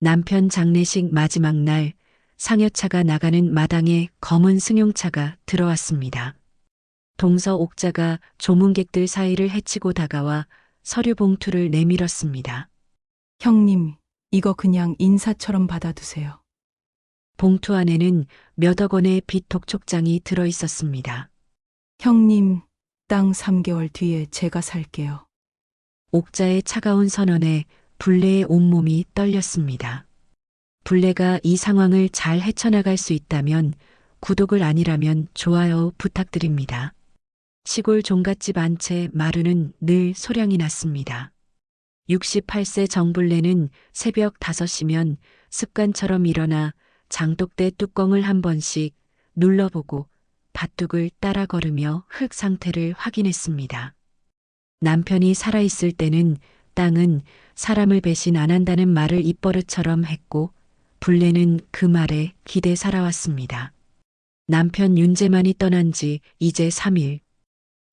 남편 장례식 마지막 날 상여차가 나가는 마당에 검은 승용차가 들어왔습니다. 동서 옥자가 조문객들 사이를 헤치고 다가와 서류 봉투를 내밀었습니다. 형님, 이거 그냥 인사처럼 받아두세요. 봉투 안에는 몇억 원의 빚 독촉장이 들어 있었습니다. 형님, 땅 3개월 뒤에 제가 살게요. 옥자의 차가운 선언에 불레의 온몸이 떨렸습니다. 불레가 이 상황을 잘 헤쳐나갈 수 있다면 구독을 아니라면 좋아요 부탁드립니다. 시골 종갓집 한 채 마루는 늘 소량이 났습니다. 68세 정불레는 새벽 5시면 습관처럼 일어나 장독대 뚜껑을 한 번씩 눌러보고 밭둑을 따라 걸으며 흙 상태를 확인했습니다. 남편이 살아있을 때는 땅은 사람을 배신 안 한다는 말을 입버릇처럼 했고 불레는 그 말에 기대 살아왔습니다. 남편 윤재만이 떠난 지 이제 3일.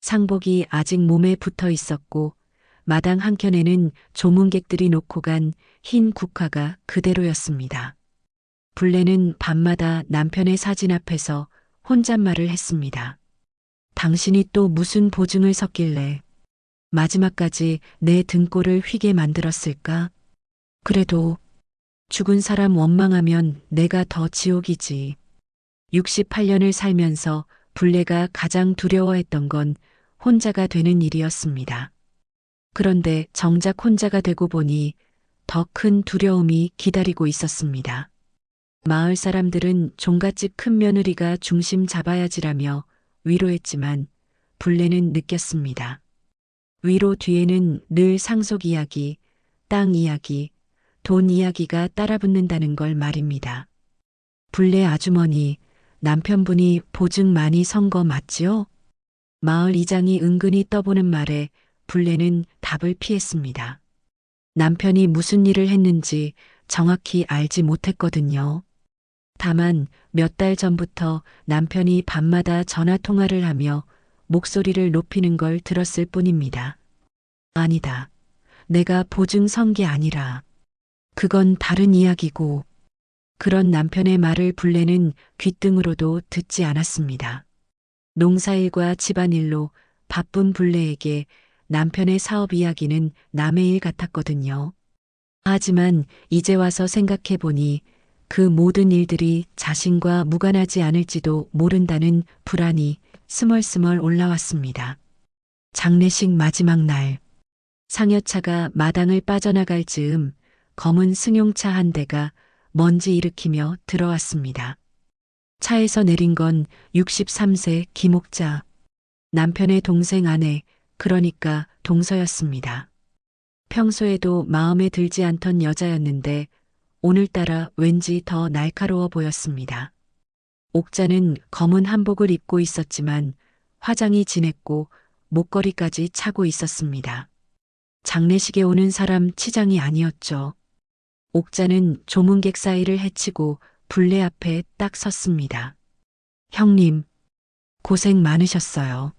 상복이 아직 몸에 붙어 있었고 마당 한켠에는 조문객들이 놓고 간 흰 국화가 그대로였습니다. 불레는 밤마다 남편의 사진 앞에서 혼잣말을 했습니다. 당신이 또 무슨 보증을 섰길래 마지막까지 내 등골을 휘게 만들었을까? 그래도 죽은 사람 원망하면 내가 더 지옥이지. 68년을 살면서 불레가 가장 두려워했던 건 혼자가 되는 일이었습니다. 그런데 정작 혼자가 되고 보니 더 큰 두려움이 기다리고 있었습니다. 마을 사람들은 종갓집 큰 며느리가 중심 잡아야지라며 위로했지만 불레는 느꼈습니다. 위로 뒤에는 늘 상속 이야기, 땅 이야기, 돈 이야기가 따라붙는다는 걸 말입니다. 불레 아주머니, 남편분이 보증 많이 선 거 맞지요? 마을 이장이 은근히 떠보는 말에 불레는 답을 피했습니다. 남편이 무슨 일을 했는지 정확히 알지 못했거든요. 다만 몇 달 전부터 남편이 밤마다 전화 통화를 하며 목소리를 높이는 걸 들었을 뿐입니다. 아니다. 내가 보증 선 게 아니라 그건 다른 이야기고 그런 남편의 말을 불레는 귓등으로도 듣지 않았습니다. 농사일과 집안일로 바쁜 불레에게 남편의 사업 이야기는 남의 일 같았거든요. 하지만 이제 와서 생각해 보니 그 모든 일들이 자신과 무관하지 않을지도 모른다는 불안이 스멀스멀 올라왔습니다. 장례식 마지막 날, 상여차가 마당을 빠져나갈 즈음 검은 승용차 한 대가 먼지 일으키며 들어왔습니다. 차에서 내린 건 63세 김옥자, 남편의 동생 아내, 그러니까 동서였습니다. 평소에도 마음에 들지 않던 여자였는데 오늘따라 왠지 더 날카로워 보였습니다. 옥자는 검은 한복을 입고 있었지만 화장이 진했고 목걸이까지 차고 있었습니다. 장례식에 오는 사람 치장이 아니었죠. 옥자는 조문객 사이를 헤치고 불레 앞에 딱 섰습니다. 형님, 고생 많으셨어요.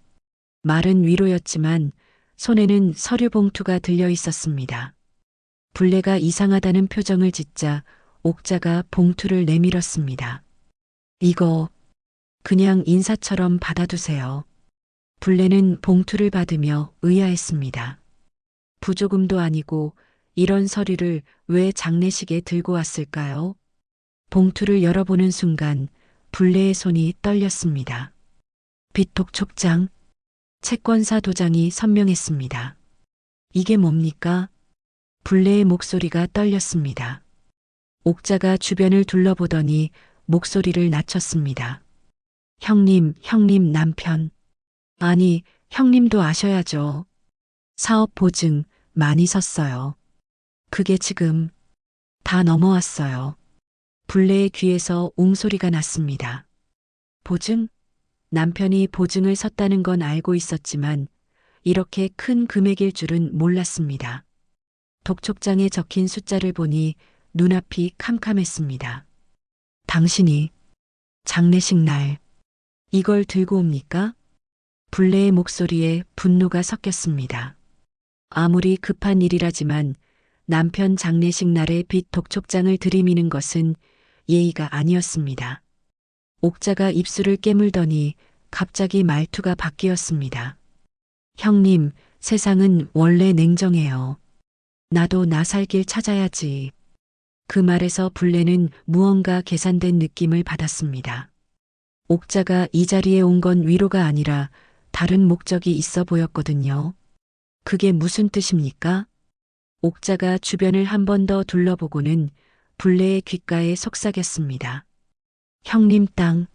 말은 위로였지만 손에는 서류 봉투가 들려 있었습니다. 불레가 이상하다는 표정을 짓자 옥자가 봉투를 내밀었습니다. 이거 그냥 인사처럼 받아두세요. 불레는 봉투를 받으며 의아했습니다. 부조금도 아니고 이런 서류를 왜 장례식에 들고 왔을까요? 봉투를 열어보는 순간 불레의 손이 떨렸습니다. 빚독촉장, 채권사 도장이 선명했습니다. 이게 뭡니까? 불레의 목소리가 떨렸습니다. 옥자가 주변을 둘러보더니 목소리를 낮췄습니다. 형님 남편. 아니, 형님도 아셔야죠. 사업 보증 많이 섰어요. 그게 지금 다 넘어왔어요. 불레의 귀에서 웅소리가 났습니다. 보증? 남편이 보증을 섰다는 건 알고 있었지만 이렇게 큰 금액일 줄은 몰랐습니다. 독촉장에 적힌 숫자를 보니 눈앞이 캄캄했습니다. 당신이 장례식 날 이걸 들고 옵니까? 불레의 목소리에 분노가 섞였습니다. 아무리 급한 일이라지만 남편 장례식 날에 빚 독촉장을 들이미는 것은 예의가 아니었습니다. 옥자가 입술을 깨물더니 갑자기 말투가 바뀌었습니다. 형님, 세상은 원래 냉정해요. 나도 나 살 길 찾아야지. 그 말에서 불레는 무언가 계산된 느낌을 받았습니다. 옥자가 이 자리에 온 건 위로가 아니라 다른 목적이 있어 보였거든요. 그게 무슨 뜻입니까? 옥자가 주변을 한 번 더 둘러보고는 불레의 귓가에 속삭였습니다. 형님 땅,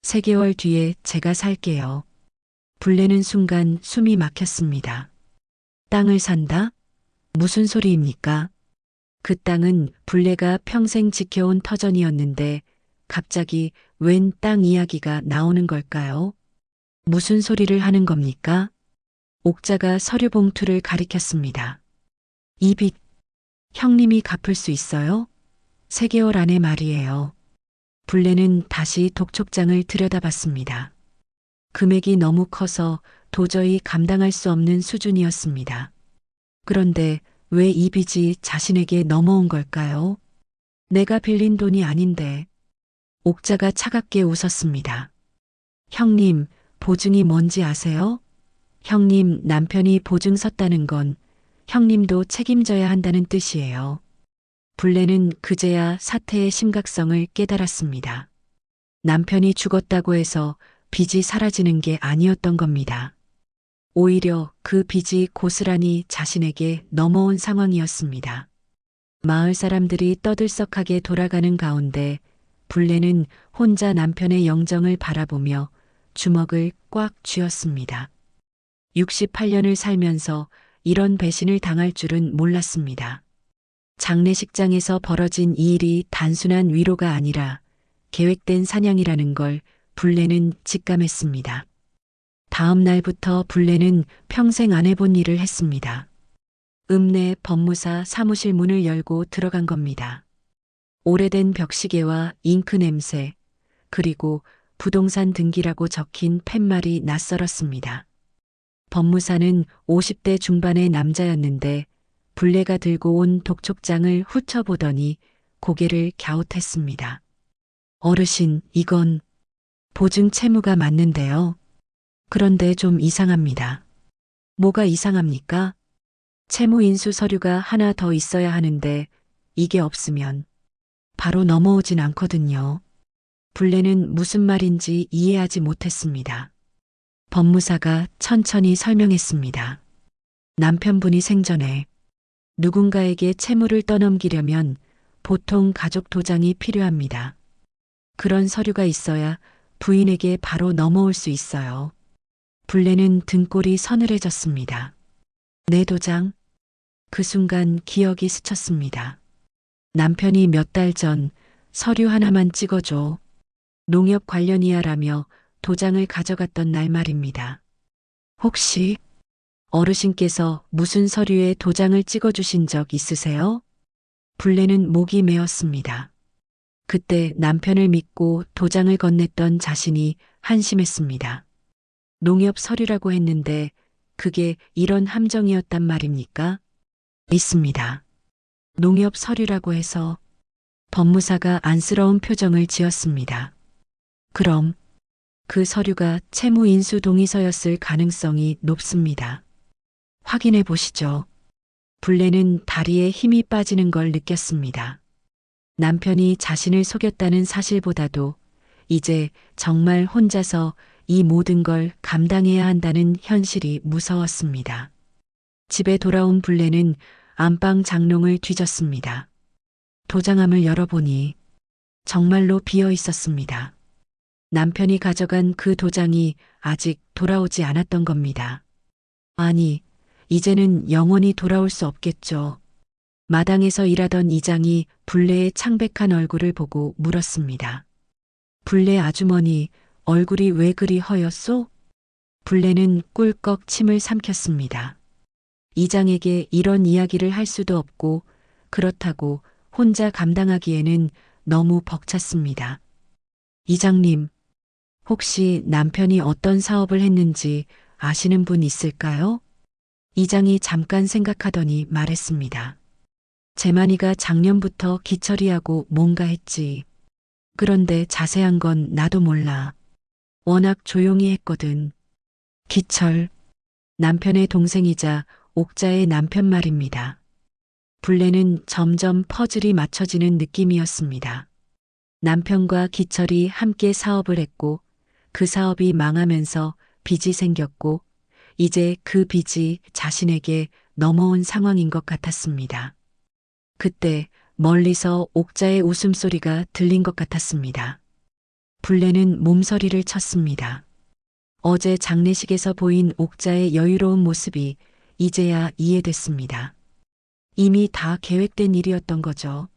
3개월 뒤에 제가 살게요. 불레는 순간 숨이 막혔습니다. 땅을 산다? 무슨 소리입니까? 그 땅은 불레가 평생 지켜온 터전이었는데 갑자기 웬 땅 이야기가 나오는 걸까요? 무슨 소리를 하는 겁니까? 옥자가 서류 봉투를 가리켰습니다. 이 빚, 형님이 갚을 수 있어요? 3개월 안에 말이에요. 불레는 다시 독촉장을 들여다봤습니다. 금액이 너무 커서 도저히 감당할 수 없는 수준이었습니다. 그런데 왜 이 빚이 자신에게 넘어온 걸까요? 내가 빌린 돈이 아닌데. 옥자가 차갑게 웃었습니다. 형님, 보증이 뭔지 아세요? 형님 남편이 보증 섰다는 건 형님도 책임져야 한다는 뜻이에요. 불레는 그제야 사태의 심각성을 깨달았습니다. 남편이 죽었다고 해서 빚이 사라지는 게 아니었던 겁니다. 오히려 그 빚이 고스란히 자신에게 넘어온 상황이었습니다. 마을 사람들이 떠들썩하게 돌아가는 가운데 불레는 혼자 남편의 영정을 바라보며 주먹을 꽉 쥐었습니다. 68년을 살면서 이런 배신을 당할 줄은 몰랐습니다. 장례식장에서 벌어진 이 일이 단순한 위로가 아니라 계획된 사냥이라는 걸 불레는 직감했습니다. 다음 날부터 불레는 평생 안 해본 일을 했습니다. 읍내 법무사 사무실 문을 열고 들어간 겁니다. 오래된 벽시계와 잉크 냄새, 그리고 부동산 등기라고 적힌 팻말이 낯설었습니다. 법무사는 50대 중반의 남자였는데 불레가 들고 온 독촉장을 훑어보더니 고개를 갸웃했습니다. 어르신, 이건 보증 채무가 맞는데요. 그런데 좀 이상합니다. 뭐가 이상합니까? 채무 인수 서류가 하나 더 있어야 하는데 이게 없으면 바로 넘어오진 않거든요. 불레는 무슨 말인지 이해하지 못했습니다. 법무사가 천천히 설명했습니다. 남편분이 생전에 누군가에게 채무를 떠넘기려면 보통 가족 도장이 필요합니다. 그런 서류가 있어야 부인에게 바로 넘어올 수 있어요. 불레는 등골이 서늘해졌습니다. 내 도장? 그 순간 기억이 스쳤습니다. 남편이 몇 달 전 서류 하나만 찍어줘. 농협 관련이야라며 도장을 가져갔던 날 말입니다. 혹시 어르신께서 무슨 서류에 도장을 찍어주신 적 있으세요? 불레는 목이 메었습니다. 그때 남편을 믿고 도장을 건넸던 자신이 한심했습니다. 농협 서류라고 했는데 그게 이런 함정이었단 말입니까? 있습니다. 농협 서류라고 해서 법무사가 안쓰러운 표정을 지었습니다. 그럼 그 서류가 채무 인수 동의서였을 가능성이 높습니다. 확인해 보시죠. 불레는 다리에 힘이 빠지는 걸 느꼈습니다. 남편이 자신을 속였다는 사실보다도 이제 정말 혼자서 이 모든 걸 감당해야 한다는 현실이 무서웠습니다. 집에 돌아온 불레는 안방 장롱을 뒤졌습니다. 도장함을 열어보니 정말로 비어 있었습니다. 남편이 가져간 그 도장이 아직 돌아오지 않았던 겁니다. 아니, 이제는 영원히 돌아올 수 없겠죠. 마당에서 일하던 이장이 불레의 창백한 얼굴을 보고 물었습니다. 불레 아주머니, 얼굴이 왜 그리 허였소? 불레는 꿀꺽 침을 삼켰습니다. 이장에게 이런 이야기를 할 수도 없고 그렇다고 혼자 감당하기에는 너무 벅찼습니다. 이장님, 혹시 남편이 어떤 사업을 했는지 아시는 분 있을까요? 이장이 잠깐 생각하더니 말했습니다. 재만이가 작년부터 기철이하고 뭔가 했지. 그런데 자세한 건 나도 몰라. 워낙 조용히 했거든. 기철, 남편의 동생이자 옥자의 남편 말입니다. 불레는 점점 퍼즐이 맞춰지는 느낌이었습니다. 남편과 기철이 함께 사업을 했고 그 사업이 망하면서 빚이 생겼고 이제 그 빚이 자신에게 넘어온 상황인 것 같았습니다. 그때 멀리서 옥자의 웃음소리가 들린 것 같았습니다. 불레는 몸서리를 쳤습니다. 어제 장례식에서 보인 옥자의 여유로운 모습이 이제야 이해됐습니다. 이미 다 계획된 일이었던 거죠.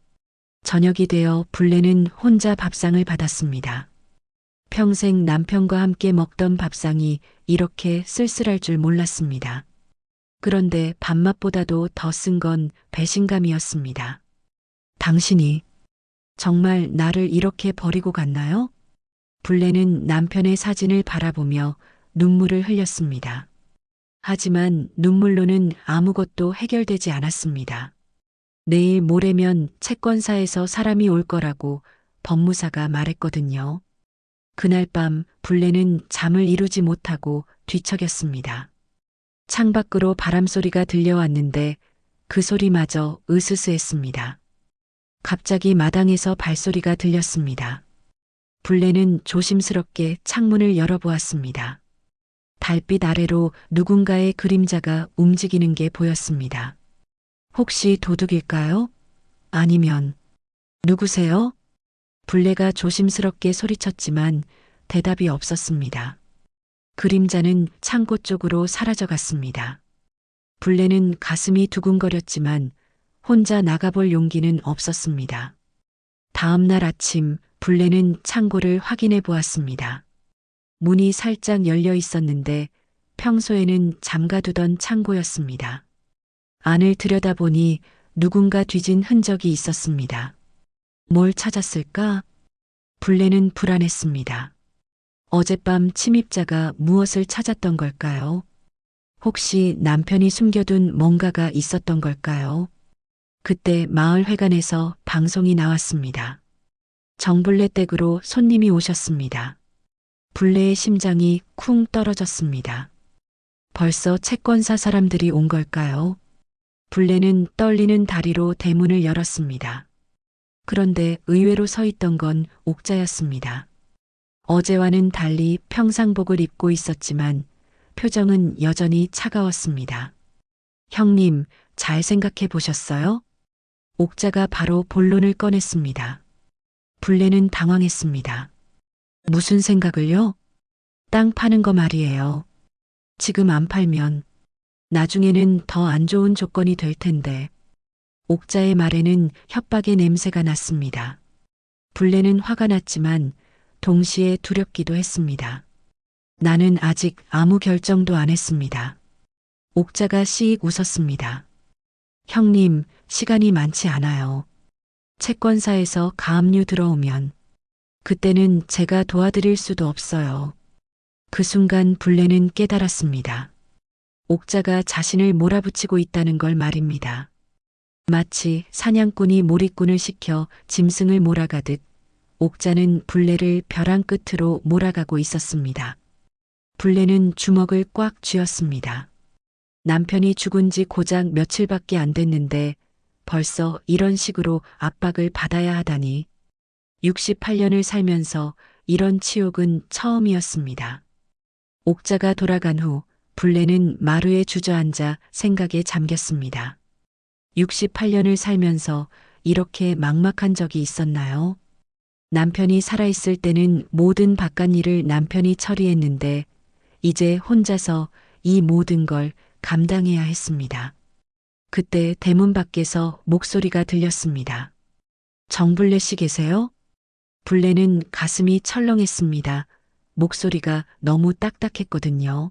저녁이 되어 불레는 혼자 밥상을 받았습니다. 평생 남편과 함께 먹던 밥상이 이렇게 쓸쓸할 줄 몰랐습니다. 그런데 밥맛보다도 더 쓴 건 배신감이었습니다. 당신이 정말 나를 이렇게 버리고 갔나요? 불레는 남편의 사진을 바라보며 눈물을 흘렸습니다. 하지만 눈물로는 아무것도 해결되지 않았습니다. 내일 모레면 채권사에서 사람이 올 거라고 법무사가 말했거든요. 그날 밤 불레는 잠을 이루지 못하고 뒤척였습니다. 창밖으로 바람소리가 들려왔는데 그 소리마저 으스스했습니다. 갑자기 마당에서 발소리가 들렸습니다. 불레는 조심스럽게 창문을 열어보았습니다. 달빛 아래로 누군가의 그림자가 움직이는 게 보였습니다. 혹시 도둑일까요? 아니면 누구세요? 불레가 조심스럽게 소리쳤지만 대답이 없었습니다. 그림자는 창고 쪽으로 사라져갔습니다. 불레는 가슴이 두근거렸지만 혼자 나가볼 용기는 없었습니다. 다음 날 아침 불레는 창고를 확인해 보았습니다. 문이 살짝 열려 있었는데 평소에는 잠가두던 창고였습니다. 안을 들여다보니 누군가 뒤진 흔적이 있었습니다. 뭘 찾았을까? 불레는 불안했습니다. 어젯밤 침입자가 무엇을 찾았던 걸까요? 혹시 남편이 숨겨둔 뭔가가 있었던 걸까요? 그때 마을 회관에서 방송이 나왔습니다. 정불레 댁으로 손님이 오셨습니다. 불레의 심장이 쿵 떨어졌습니다. 벌써 채권사 사람들이 온 걸까요? 불레는 떨리는 다리로 대문을 열었습니다. 그런데 의외로 서 있던 건 옥자였습니다. 어제와는 달리 평상복을 입고 있었지만 표정은 여전히 차가웠습니다. 형님, 잘 생각해 보셨어요? 옥자가 바로 본론을 꺼냈습니다. 불레는 당황했습니다. 무슨 생각을요? 땅 파는 거 말이에요. 지금 안 팔면 나중에는 더 안 좋은 조건이 될 텐데. 옥자의 말에는 협박의 냄새가 났습니다. 불레는 화가 났지만 동시에 두렵기도 했습니다. 나는 아직 아무 결정도 안 했습니다. 옥자가 씩 웃었습니다. 형님, 시간이 많지 않아요. 채권사에서 가압류 들어오면 그때는 제가 도와드릴 수도 없어요. 그 순간 불레는 깨달았습니다. 옥자가 자신을 몰아붙이고 있다는 걸 말입니다. 마치 사냥꾼이 몰입꾼을 시켜 짐승을 몰아가듯 옥자는 불레를 벼랑 끝으로 몰아가고 있었습니다. 불레는 주먹을 꽉 쥐었습니다. 남편이 죽은 지 고작 며칠밖에 안 됐는데 벌써 이런 식으로 압박을 받아야 하다니. 68년을 살면서 이런 치욕은 처음이었습니다. 옥자가 돌아간 후 불레는 마루에 주저앉아 생각에 잠겼습니다. 68년을 살면서 이렇게 막막한 적이 있었나요? 남편이 살아있을 때는 모든 바깥일을 남편이 처리했는데 이제 혼자서 이 모든 걸 감당해야 했습니다. 그때 대문 밖에서 목소리가 들렸습니다. 정불레 씨 계세요? 불레는 가슴이 철렁했습니다. 목소리가 너무 딱딱했거든요.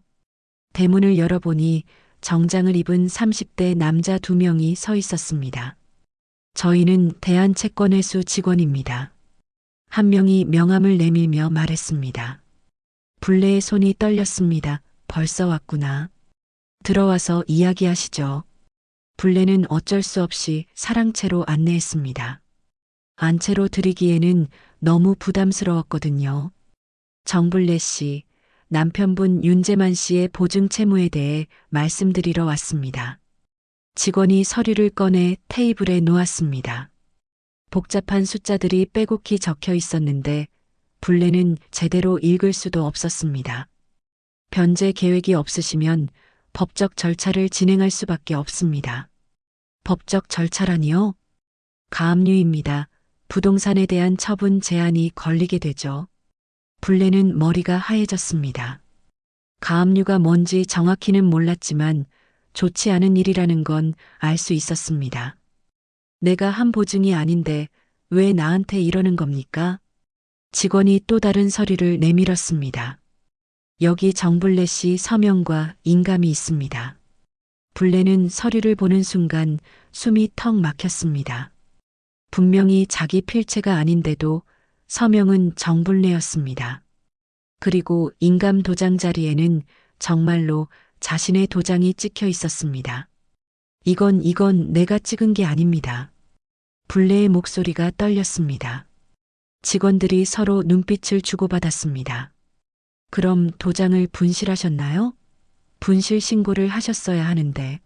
대문을 열어보니 정장을 입은 30대 남자 2명이 서 있었습니다. 저희는 대한채권회수 직원입니다. 한 명이 명함을 내밀며 말했습니다. 불레의 손이 떨렸습니다. 벌써 왔구나. 들어와서 이야기하시죠. 불레는 어쩔 수 없이 사랑채로 안내했습니다. 안채로 드리기에는 너무 부담스러웠거든요. 정불례 씨, 남편분 윤재만 씨의 보증 채무에 대해 말씀드리러 왔습니다. 직원이 서류를 꺼내 테이블에 놓았습니다. 복잡한 숫자들이 빼곡히 적혀 있었는데 불레는 제대로 읽을 수도 없었습니다. 변제 계획이 없으시면 법적 절차를 진행할 수밖에 없습니다. 법적 절차라니요? 가압류입니다. 부동산에 대한 처분 제한이 걸리게 되죠. 불레는 머리가 하얘졌습니다. 가압류가 뭔지 정확히는 몰랐지만 좋지 않은 일이라는 건 알 수 있었습니다. 내가 한 보증이 아닌데 왜 나한테 이러는 겁니까? 직원이 또 다른 서류를 내밀었습니다. 여기 정불레 씨 서명과 인감이 있습니다. 불레는 서류를 보는 순간 숨이 턱 막혔습니다. 분명히 자기 필체가 아닌데도 서명은 정불레였습니다. 그리고 인감 도장 자리에는 정말로 자신의 도장이 찍혀 있었습니다. 이건 내가 찍은 게 아닙니다. 불레의 목소리가 떨렸습니다. 직원들이 서로 눈빛을 주고받았습니다. 그럼 도장을 분실하셨나요? 분실 신고를 하셨어야 하는데.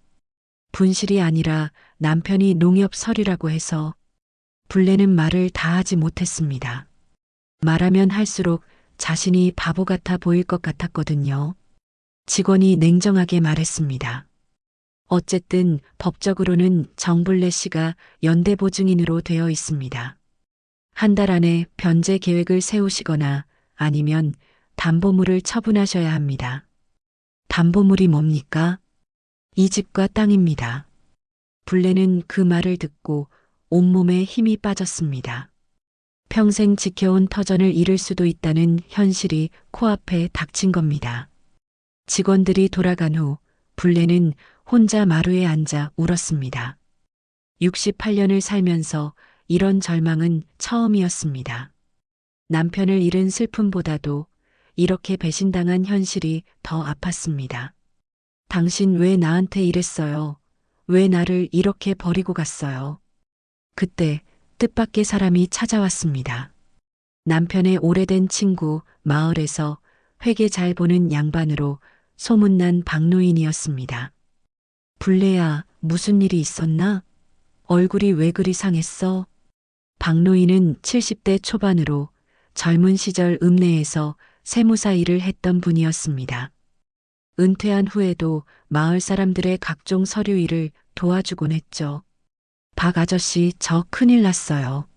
분실이 아니라 남편이 농협 서류라고 해서. 불레는 말을 다 하지 못했습니다. 말하면 할수록 자신이 바보 같아 보일 것 같았거든요. 직원이 냉정하게 말했습니다. 어쨌든 법적으로는 정불레 씨가 연대보증인으로 되어 있습니다. 한 달 안에 변제 계획을 세우시거나 아니면 담보물을 처분하셔야 합니다. 담보물이 뭡니까? 이 집과 땅입니다. 불레는 그 말을 듣고 온몸에 힘이 빠졌습니다. 평생 지켜온 터전을 잃을 수도 있다는 현실이 코앞에 닥친 겁니다. 직원들이 돌아간 후 불레는 혼자 마루에 앉아 울었습니다. 68년을 살면서 이런 절망은 처음이었습니다. 남편을 잃은 슬픔보다도 이렇게 배신당한 현실이 더 아팠습니다. 당신 왜 나한테 이랬어요? 왜 나를 이렇게 버리고 갔어요? 그때 뜻밖의 사람이 찾아왔습니다. 남편의 오래된 친구 마을에서 회계 잘 보는 양반으로 소문난 박노인이었습니다. 불레야, 무슨 일이 있었나? 얼굴이 왜 그리 상했어? 박노인은 70대 초반으로 젊은 시절 읍내에서 세무사 일을 했던 분이었습니다. 은퇴한 후에도 마을 사람들의 각종 서류 일을 도와주곤 했죠. 박 아저씨, 저 큰일 났어요.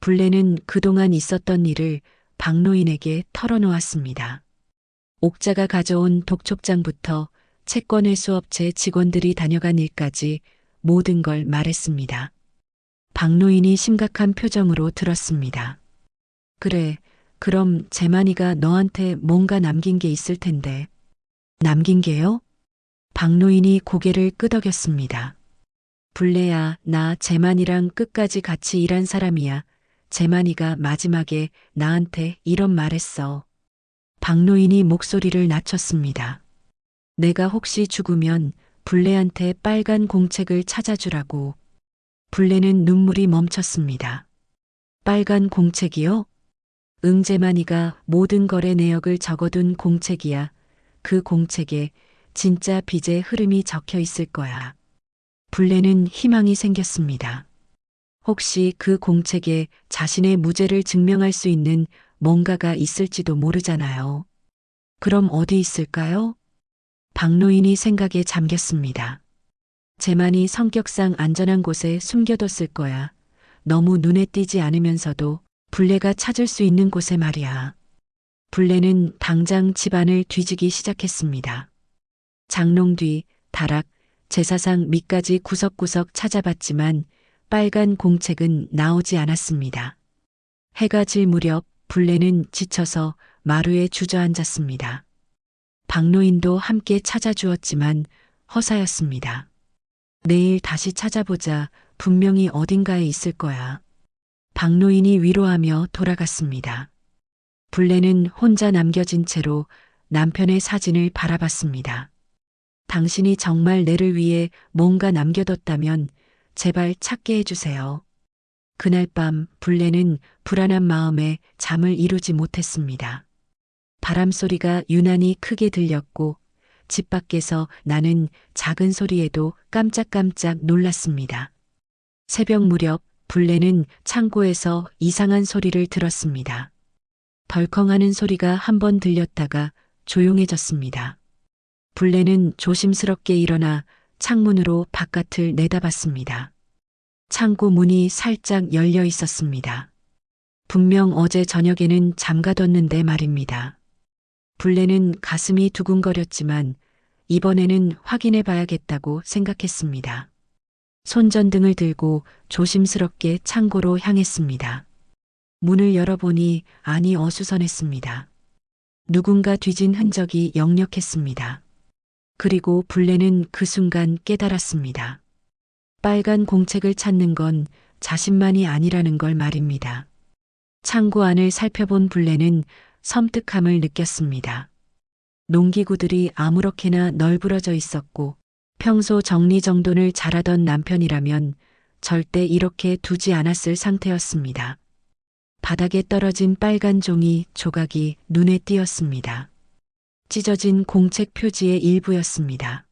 불레는 그동안 있었던 일을 박노인에게 털어놓았습니다. 옥자가 가져온 독촉장부터 채권 회수업체 직원들이 다녀간 일까지 모든 걸 말했습니다. 박노인이 심각한 표정으로 들었습니다. 그래, 그럼 재만이가 너한테 뭔가 남긴 게 있을 텐데. 남긴 게요? 박노인이 고개를 끄덕였습니다. 불레야, 나 재만이랑 끝까지 같이 일한 사람이야. 재만이가 마지막에 나한테 이런 말했어. 박노인이 목소리를 낮췄습니다. 내가 혹시 죽으면 불레한테 빨간 공책을 찾아주라고. 불레는 눈물이 멈췄습니다. 빨간 공책이요? 재만이가 모든 거래 내역을 적어둔 공책이야. 그 공책에 진짜 빚의 흐름이 적혀 있을 거야. 불레는 희망이 생겼습니다. 혹시 그 공책에 자신의 무죄를 증명할 수 있는 뭔가가 있을지도 모르잖아요. 그럼 어디 있을까요? 박노인이 생각에 잠겼습니다. 재만이 성격상 안전한 곳에 숨겨뒀을 거야. 너무 눈에 띄지 않으면서도 불레가 찾을 수 있는 곳에 말이야. 불레는 당장 집안을 뒤지기 시작했습니다. 장롱 뒤, 다락, 제사상 밑까지 구석구석 찾아봤지만 빨간 공책은 나오지 않았습니다. 해가 질 무렵 불레는 지쳐서 마루에 주저앉았습니다. 박노인도 함께 찾아주었지만 허사였습니다. 내일 다시 찾아보자. 분명히 어딘가에 있을 거야. 박노인이 위로하며 돌아갔습니다. 불레는 혼자 남겨진 채로 남편의 사진을 바라봤습니다. 당신이 정말 내를 위해 뭔가 남겨뒀다면 제발 찾게 해주세요. 그날 밤 불레는 불안한 마음에 잠을 이루지 못했습니다. 바람 소리가 유난히 크게 들렸고 집 밖에서 나는 작은 소리에도 깜짝깜짝 놀랐습니다. 새벽 무렵 불레는 창고에서 이상한 소리를 들었습니다. 덜컹하는 소리가 한 번 들렸다가 조용해졌습니다. 불레는 조심스럽게 일어나 창문으로 바깥을 내다봤습니다. 창고 문이 살짝 열려 있었습니다. 분명 어제 저녁에는 잠가뒀는데 말입니다. 불레는 가슴이 두근거렸지만 이번에는 확인해 봐야겠다고 생각했습니다. 손전등을 들고 조심스럽게 창고로 향했습니다. 문을 열어보니 안이 어수선했습니다. 누군가 뒤진 흔적이 역력했습니다. 그리고 불레는 그 순간 깨달았습니다. 빨간 공책을 찾는 건 자신만이 아니라는 걸 말입니다. 창고 안을 살펴본 불레는 섬뜩함을 느꼈습니다. 농기구들이 아무렇게나 널브러져 있었고 평소 정리정돈을 잘하던 남편이라면 절대 이렇게 두지 않았을 상태였습니다. 바닥에 떨어진 빨간 종이 조각이 눈에 띄었습니다. 찢어진 공책 표지의 일부였습니다.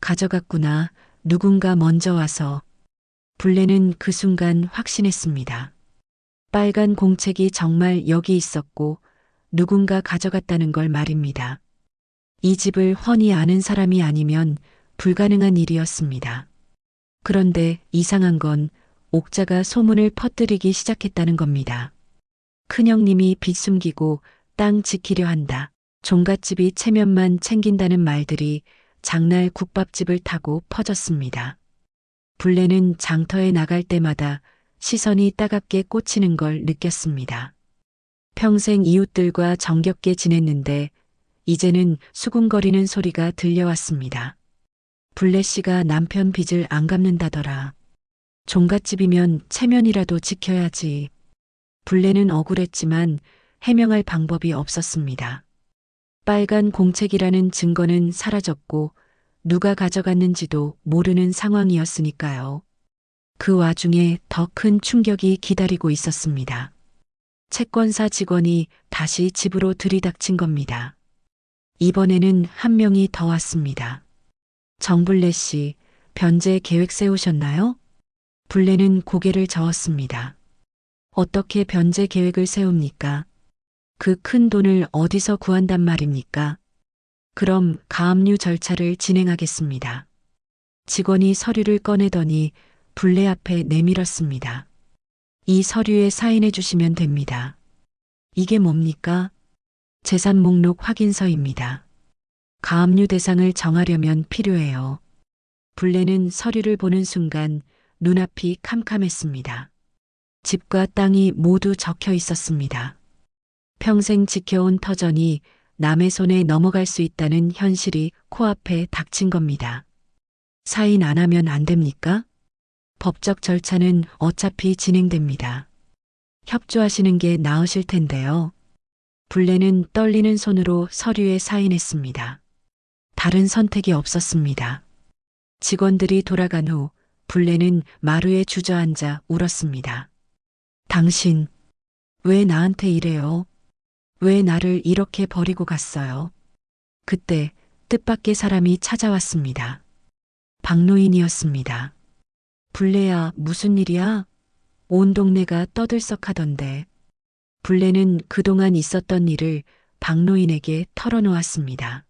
가져갔구나. 누군가 먼저 와서. 불레는 그 순간 확신했습니다. 빨간 공책이 정말 여기 있었고 누군가 가져갔다는 걸 말입니다. 이 집을 훤히 아는 사람이 아니면 불가능한 일이었습니다. 그런데 이상한 건 옥자가 소문을 퍼뜨리기 시작했다는 겁니다. 큰형님이 빚 숨기고 땅 지키려 한다. 종갓집이 체면만 챙긴다는 말들이 장날 국밥집을 타고 퍼졌습니다. 불레는 장터에 나갈 때마다 시선이 따갑게 꽂히는 걸 느꼈습니다. 평생 이웃들과 정겹게 지냈는데 이제는 수군거리는 소리가 들려왔습니다. 불레 씨가 남편 빚을 안 갚는다더라. 종갓집이면 체면이라도 지켜야지. 불레는 억울했지만 해명할 방법이 없었습니다. 빨간 공책이라는 증거는 사라졌고 누가 가져갔는지도 모르는 상황이었으니까요. 그 와중에 더 큰 충격이 기다리고 있었습니다. 채권사 직원이 다시 집으로 들이닥친 겁니다. 이번에는 한 명이 더 왔습니다. 정불레 씨, 변제 계획 세우셨나요? 불레는 고개를 저었습니다. 어떻게 변제 계획을 세웁니까? 그 큰 돈을 어디서 구한단 말입니까? 그럼 가압류 절차를 진행하겠습니다. 직원이 서류를 꺼내더니 불레 앞에 내밀었습니다. 이 서류에 사인해 주시면 됩니다. 이게 뭡니까? 재산 목록 확인서입니다. 가압류 대상을 정하려면 필요해요. 불레는 서류를 보는 순간 눈앞이 캄캄했습니다. 집과 땅이 모두 적혀 있었습니다. 평생 지켜온 터전이 남의 손에 넘어갈 수 있다는 현실이 코앞에 닥친 겁니다. 사인 안 하면 안 됩니까? 법적 절차는 어차피 진행됩니다. 협조하시는 게 나으실 텐데요. 불레는 떨리는 손으로 서류에 사인했습니다. 다른 선택이 없었습니다. 직원들이 돌아간 후 불레는 마루에 주저앉아 울었습니다. 당신, 왜 나한테 이래요? 왜 나를 이렇게 버리고 갔어요? 그때 뜻밖의 사람이 찾아왔습니다. 박노인이었습니다. 불레야, 무슨 일이야? 온 동네가 떠들썩하던데. 불레는 그동안 있었던 일을 박노인에게 털어놓았습니다.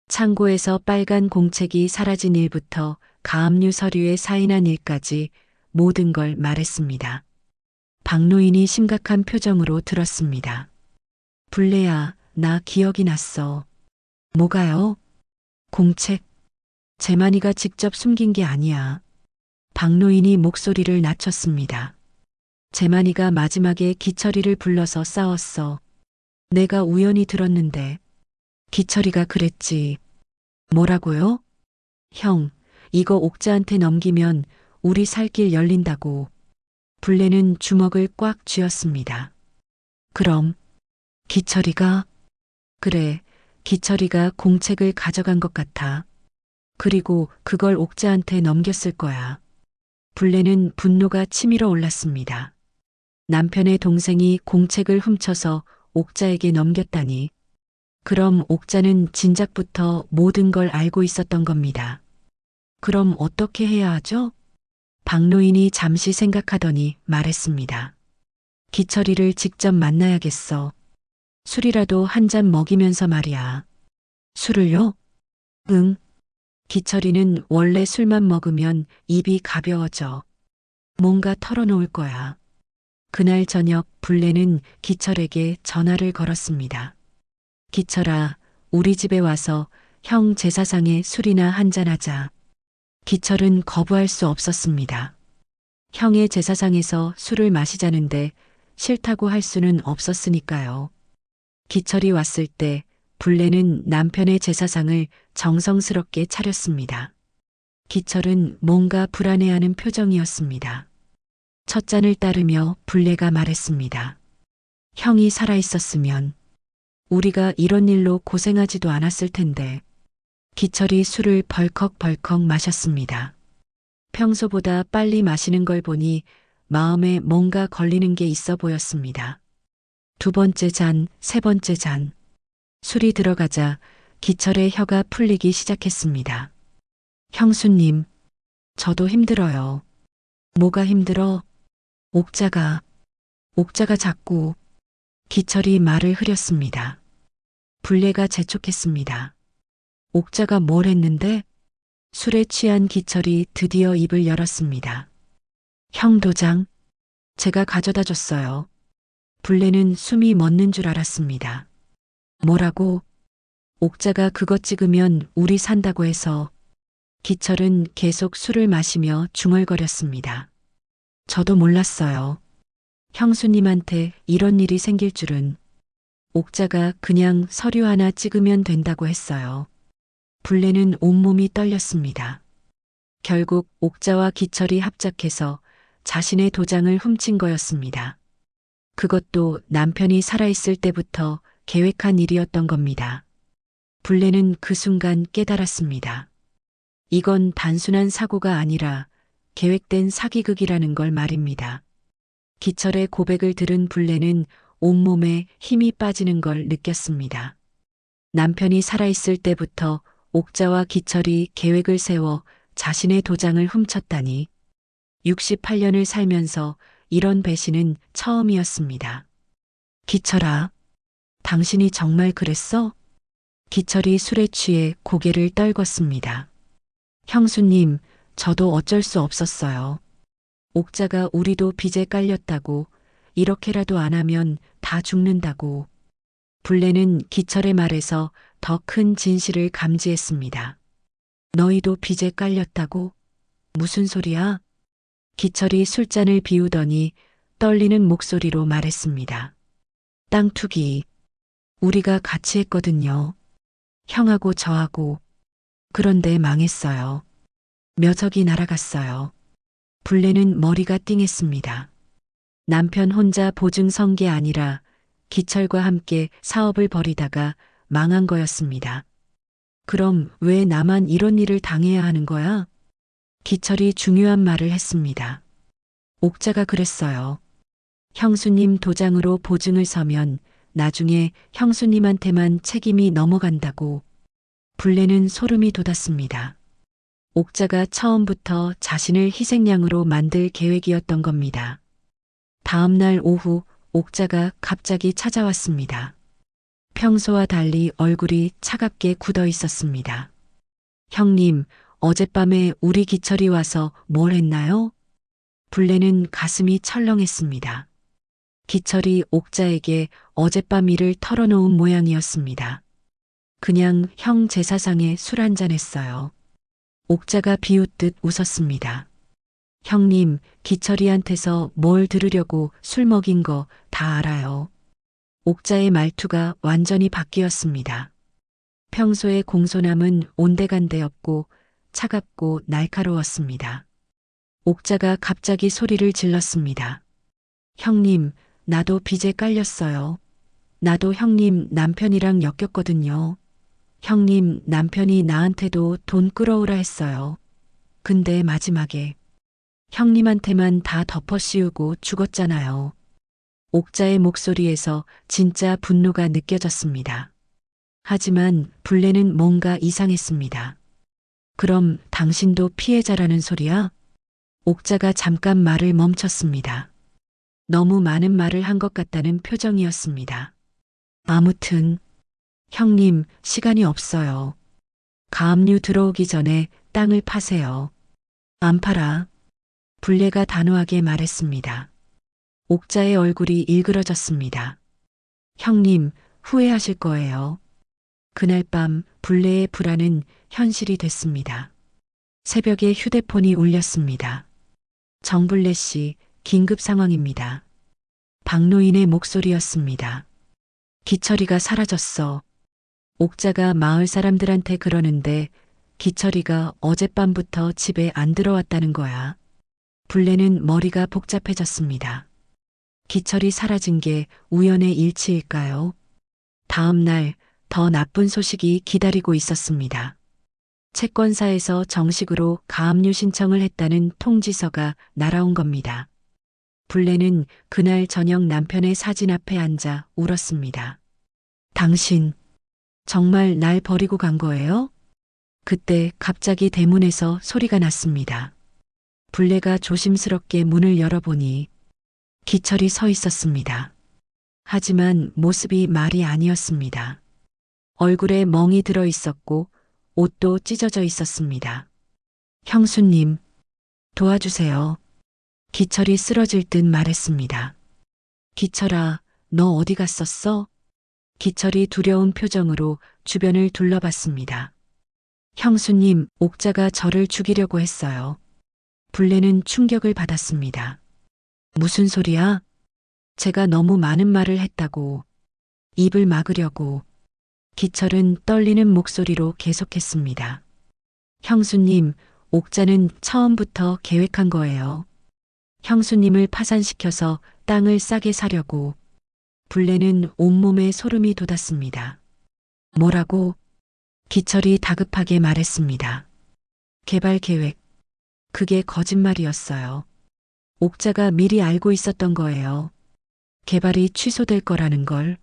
창고에서 빨간 공책이 사라진 일부터 가압류 서류에 사인한 일까지 모든 걸 말했습니다. 박노인이 심각한 표정으로 들었습니다. 불레야, 나 기억이 났어. 뭐가요? 공책. 재만이가 직접 숨긴 게 아니야. 박노인이 목소리를 낮췄습니다. 재만이가 마지막에 기철이를 불러서 싸웠어. 내가 우연히 들었는데. 기철이가 그랬지. 뭐라고요? 형, 이거 옥자한테 넘기면 우리 살 길 열린다고. 불레는 주먹을 꽉 쥐었습니다. 그럼 기철이가? 그래, 기철이가 공책을 가져간 것 같아. 그리고 그걸 옥자한테 넘겼을 거야. 불레는 분노가 치밀어 올랐습니다. 남편의 동생이 공책을 훔쳐서 옥자에게 넘겼다니. 그럼 옥자는 진작부터 모든 걸 알고 있었던 겁니다. 그럼 어떻게 해야 하죠? 박노인이 잠시 생각하더니 말했습니다. 기철이를 직접 만나야겠어. 술이라도 한 잔 먹이면서 말이야. 술을요? 응. 기철이는 원래 술만 먹으면 입이 가벼워져. 뭔가 털어놓을 거야. 그날 저녁 불레는 기철에게 전화를 걸었습니다. 기철아, 우리 집에 와서 형 제사상에 술이나 한잔하자. 기철은 거부할 수 없었습니다. 형의 제사상에서 술을 마시자는데 싫다고 할 수는 없었으니까요. 기철이 왔을 때 불레는 남편의 제사상을 정성스럽게 차렸습니다. 기철은 뭔가 불안해하는 표정이었습니다. 첫 잔을 따르며 불레가 말했습니다. 형이 살아있었으면 우리가 이런 일로 고생하지도 않았을 텐데. 기철이 술을 벌컥벌컥 마셨습니다. 평소보다 빨리 마시는 걸 보니 마음에 뭔가 걸리는 게 있어 보였습니다. 두 번째 잔, 세 번째 잔. 술이 들어가자 기철의 혀가 풀리기 시작했습니다. 형수님, 저도 힘들어요. 뭐가 힘들어? 옥자가 자꾸. 기철이 말을 흐렸습니다. 불레가 재촉했습니다. 옥자가 뭘 했는데? 술에 취한 기철이 드디어 입을 열었습니다. 형 도장, 제가 가져다 줬어요. 불레는 숨이 멎는 줄 알았습니다. 뭐라고? 옥자가 그것 찍으면 우리 산다고 해서. 기철은 계속 술을 마시며 중얼거렸습니다. 저도 몰랐어요. 형수님한테 이런 일이 생길 줄은. 옥자가 그냥 서류 하나 찍으면 된다고 했어요. 불레는 온몸이 떨렸습니다. 결국 옥자와 기철이 합작해서 자신의 도장을 훔친 거였습니다. 그것도 남편이 살아있을 때부터 계획한 일이었던 겁니다. 불레는 그 순간 깨달았습니다. 이건 단순한 사고가 아니라 계획된 사기극이라는 걸 말입니다. 기철의 고백을 들은 불레는 온몸에 힘이 빠지는 걸 느꼈습니다. 남편이 살아있을 때부터 옥자와 기철이 계획을 세워 자신의 도장을 훔쳤다니. 68년을 살면서 이런 배신은 처음이었습니다. 기철아, 당신이 정말 그랬어? 기철이 술에 취해 고개를 떨궜습니다. 형수님, 저도 어쩔 수 없었어요. 옥자가 우리도 빚에 깔렸다고, 이렇게라도 안 하면 다 죽는다고. 불레는 기철의 말에서 더 큰 진실을 감지했습니다. 너희도 빚에 깔렸다고? 무슨 소리야? 기철이 술잔을 비우더니 떨리는 목소리로 말했습니다. 땅 투기. 우리가 같이 했거든요. 형하고 저하고. 그런데 망했어요. 몇 억이 날아갔어요. 불레는 머리가 띵했습니다. 남편 혼자 보증 선 게 아니라 기철과 함께 사업을 벌이다가 망한 거였습니다. 그럼 왜 나만 이런 일을 당해야 하는 거야? 기철이 중요한 말을 했습니다. 옥자가 그랬어요. 형수님 도장으로 보증을 서면 나중에 형수님한테만 책임이 넘어간다고. 불레는 소름이 돋았습니다. 옥자가 처음부터 자신을 희생양으로 만들 계획이었던 겁니다. 다음 날 오후 옥자가 갑자기 찾아왔습니다. 평소와 달리 얼굴이 차갑게 굳어 있었습니다. 형님, 어젯밤에 우리 기철이 와서 뭘 했나요? 불레는 가슴이 철렁했습니다. 기철이 옥자에게 어젯밤 일을 털어놓은 모양이었습니다. 그냥 형 제사상에 술 한잔 했어요. 옥자가 비웃듯 웃었습니다. 형님, 기철이한테서 뭘 들으려고 술 먹인 거 다 알아요. 옥자의 말투가 완전히 바뀌었습니다. 평소의 공손함은 온데간데 없고 차갑고 날카로웠습니다. 옥자가 갑자기 소리를 질렀습니다. 형님, 나도 빚에 깔렸어요. 나도 형님 남편이랑 엮였거든요. 형님, 남편이 나한테도 돈 끌어오라 했어요. 근데 마지막에 형님한테만 다 덮어씌우고 죽었잖아요. 옥자의 목소리에서 진짜 분노가 느껴졌습니다. 하지만 불레는 뭔가 이상했습니다. 그럼 당신도 피해자라는 소리야? 옥자가 잠깐 말을 멈췄습니다. 너무 많은 말을 한 것 같다는 표정이었습니다. 아무튼, 형님, 시간이 없어요. 가압류 들어오기 전에 땅을 파세요. 안 팔아. 불레가 단호하게 말했습니다. 옥자의 얼굴이 일그러졌습니다. 형님, 후회하실 거예요. 그날 밤 불레의 불안은 현실이 됐습니다. 새벽에 휴대폰이 울렸습니다. 정불레 씨, 긴급 상황입니다. 박노인의 목소리였습니다. 기철이가 사라졌어. 옥자가 마을 사람들한테 그러는데 기철이가 어젯밤부터 집에 안 들어왔다는 거야. 불레는 머리가 복잡해졌습니다. 기철이 사라진 게 우연의 일치일까요? 다음 날 더 나쁜 소식이 기다리고 있었습니다. 채권사에서 정식으로 가압류 신청을 했다는 통지서가 날아온 겁니다. 불레는 그날 저녁 남편의 사진 앞에 앉아 울었습니다. 당신, 정말 날 버리고 간 거예요? 그때 갑자기 대문에서 소리가 났습니다. 불레가 조심스럽게 문을 열어보니 기철이 서 있었습니다. 하지만 모습이 말이 아니었습니다. 얼굴에 멍이 들어 있었고 옷도 찢어져 있었습니다. 형수님, 도와주세요. 기철이 쓰러질 듯 말했습니다. 기철아, 너 어디 갔었어? 기철이 두려운 표정으로 주변을 둘러봤습니다. 형수님, 옥자가 저를 죽이려고 했어요. 불레는 충격을 받았습니다. 무슨 소리야? 제가 너무 많은 말을 했다고. 입을 막으려고. 기철은 떨리는 목소리로 계속했습니다. 형수님, 옥자는 처음부터 계획한 거예요. 형수님을 파산시켜서 땅을 싸게 사려고. 불레는 온몸에 소름이 돋았습니다. 뭐라고? 기철이 다급하게 말했습니다. 개발 계획. 그게 거짓말이었어요. 옥자가 미리 알고 있었던 거예요. 개발이 취소될 거라는 걸.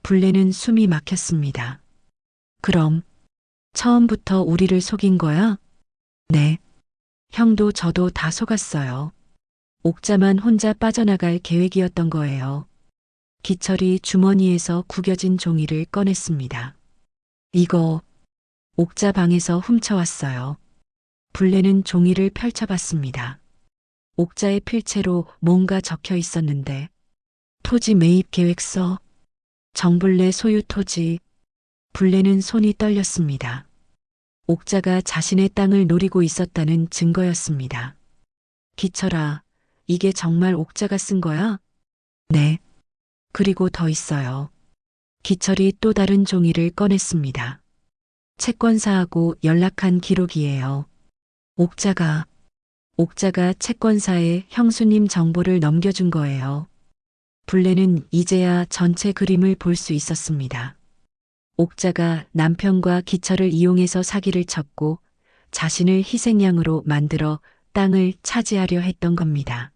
불레는 숨이 막혔습니다. 그럼 처음부터 우리를 속인 거야? 네. 형도 저도 다 속았어요. 옥자만 혼자 빠져나갈 계획이었던 거예요. 기철이 주머니에서 구겨진 종이를 꺼냈습니다. 이거 옥자 방에서 훔쳐왔어요. 불레는 종이를 펼쳐봤습니다. 옥자의 필체로 뭔가 적혀 있었는데 토지 매입 계획서, 정불레 소유 토지. 불레는 손이 떨렸습니다. 옥자가 자신의 땅을 노리고 있었다는 증거였습니다. 기철아, 이게 정말 옥자가 쓴 거야? 네. 그리고 더 있어요. 기철이 또 다른 종이를 꺼냈습니다. 채권사하고 연락한 기록이에요. 옥자가 채권사에 형수님 정보를 넘겨준 거예요. 불레는 이제야 전체 그림을 볼 수 있었습니다. 옥자가 남편과 기철을 이용해서 사기를 쳤고 자신을 희생양으로 만들어 땅을 차지하려 했던 겁니다.